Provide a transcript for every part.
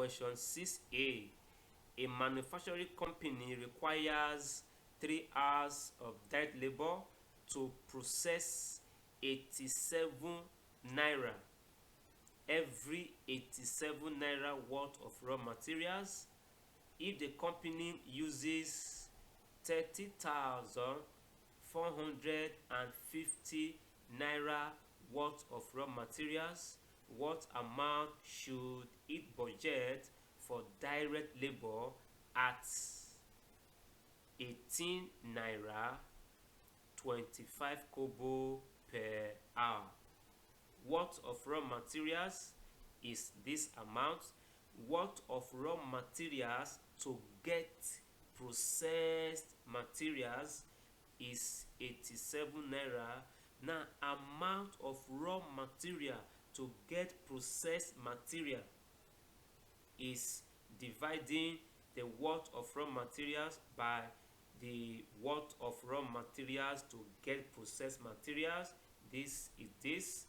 Question 6a. A manufacturing company requires 3 hours of direct labor to process 87 naira. Every 87 naira worth of raw materials. If the company uses 30,450 naira worth of raw materials, what amount should it budget for direct labor at 18 naira 25 kobo per hour? Worth of raw materials is this amount. Worth of raw materials to get processed materials is 87 naira. Now, amount of raw material to get processed material is dividing the worth of raw materials by the worth of raw materials to get processed materials. This is this.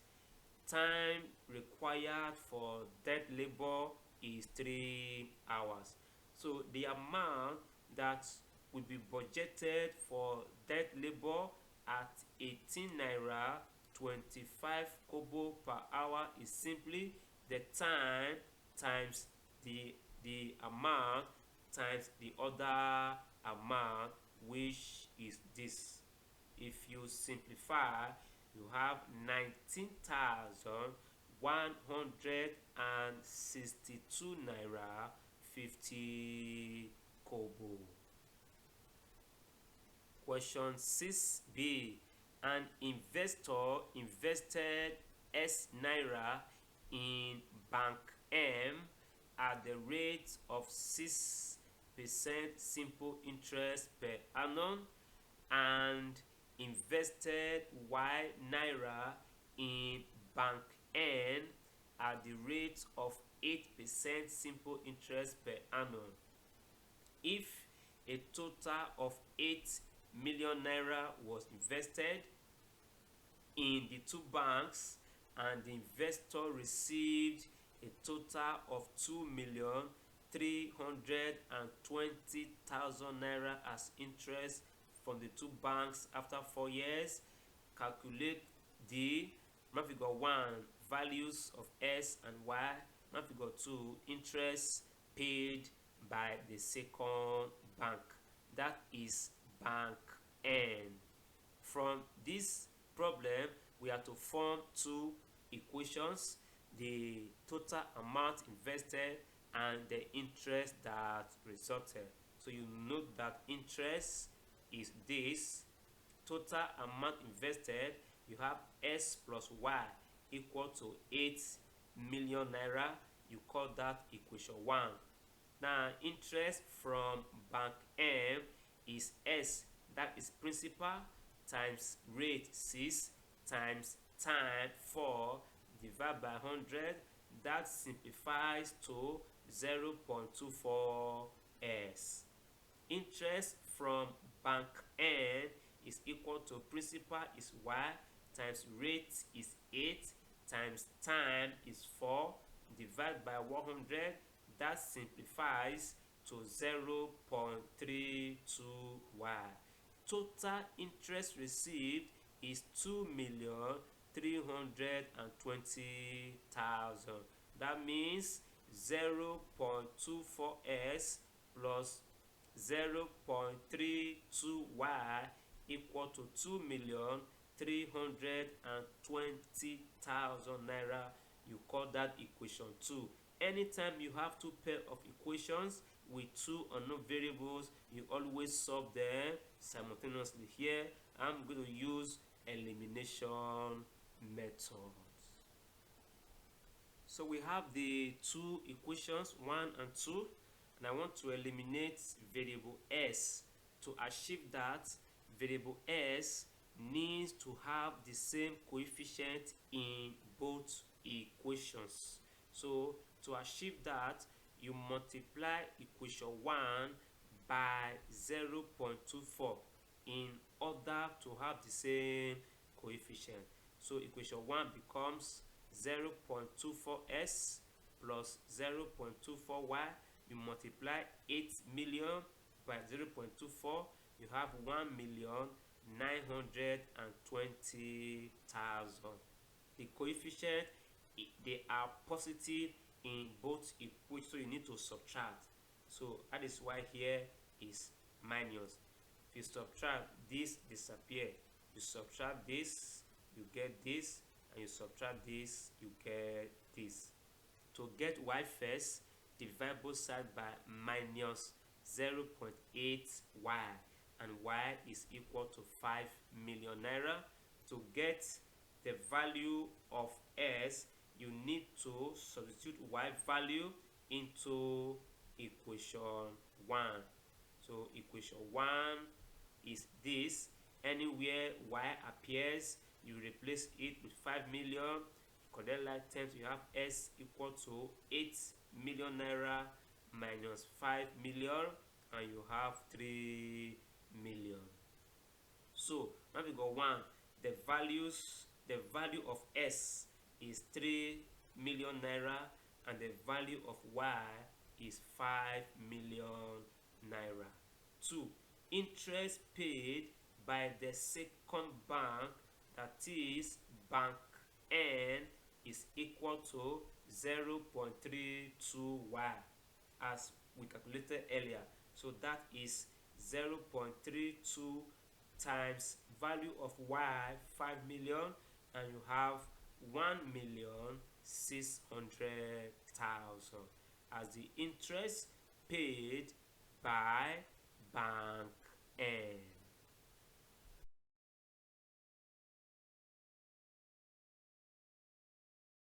Time required for direct labor is 3 hours. So the amount that will be budgeted for direct labor at 18 naira 25 kobo per hour is simply the time times the amount times the other amount, which is this. If you simplify, you have 19,162 naira 50 kobo. Question 6b. An investor invested S naira in Bank M at the rate of 6% simple interest per annum and invested Y naira in Bank N at the rate of 8% simple interest per annum. If a total of 8 million naira was invested in the two banks and the investor received a total of 2,320,000 naira as interest from the two banks after 4 years, calculate the figure 1 values of S and Y, figure 2 interest paid by the second bank, that is Bank N. From this problem, we have to form two equations: the total amount invested and the interest that resulted. So you note that interest is this. Total amount invested, you have S plus Y equal to 8 million naira. You call that equation 1. Now, interest from Bank M is S, that is principal, times rate 6 times time 4 divided by 100. That simplifies to 0.24 S. Interest from Bank N is equal to principal is Y times rate is 8 times time is 4 divided by 100. That simplifies to 0.32Y. Total interest received is 2,320,000. That means 0.24S plus 0.32Y equal to 2,320,000 naira. You call that equation 2. Anytime you have two pairs of equations with two unknown variables, you always solve them simultaneously. Here, I'm going to use elimination method. So we have the two equations, 1 and 2, and I want to eliminate variable S. To achieve that, variable S needs to have the same coefficient in both equations. So to achieve that, you multiply equation 1 by 0.24 in order to have the same coefficient. So equation 1 becomes 0.24S plus 0.24y. You multiply 8 million by 0.24, you have 1,920,000. The coefficient, they are positive in both equations, so you need to subtract. So that is why here is minus. If you subtract, this disappear. You subtract this, you get this, and you subtract this, you get this. To get y first, divide both sides by minus 0.8y, and y is equal to 5 million naira. To get the value of s, you need to substitute y value into equation 1. So equation 1 is this. Anywhere y appears, you replace it with 5 million. Correct like terms, you have s equal to 8 million naira minus 5 million, and you have 3 million. So now we got 1, the value of s is 3 million naira, and the value of y is 5 million naira. 2, interest paid by the second bank, that is bank N, is equal to 0.32y as we calculated earlier. So that is 0.32 times value of y 5 million, and you have 1,600,000 as the interest paid by bank N.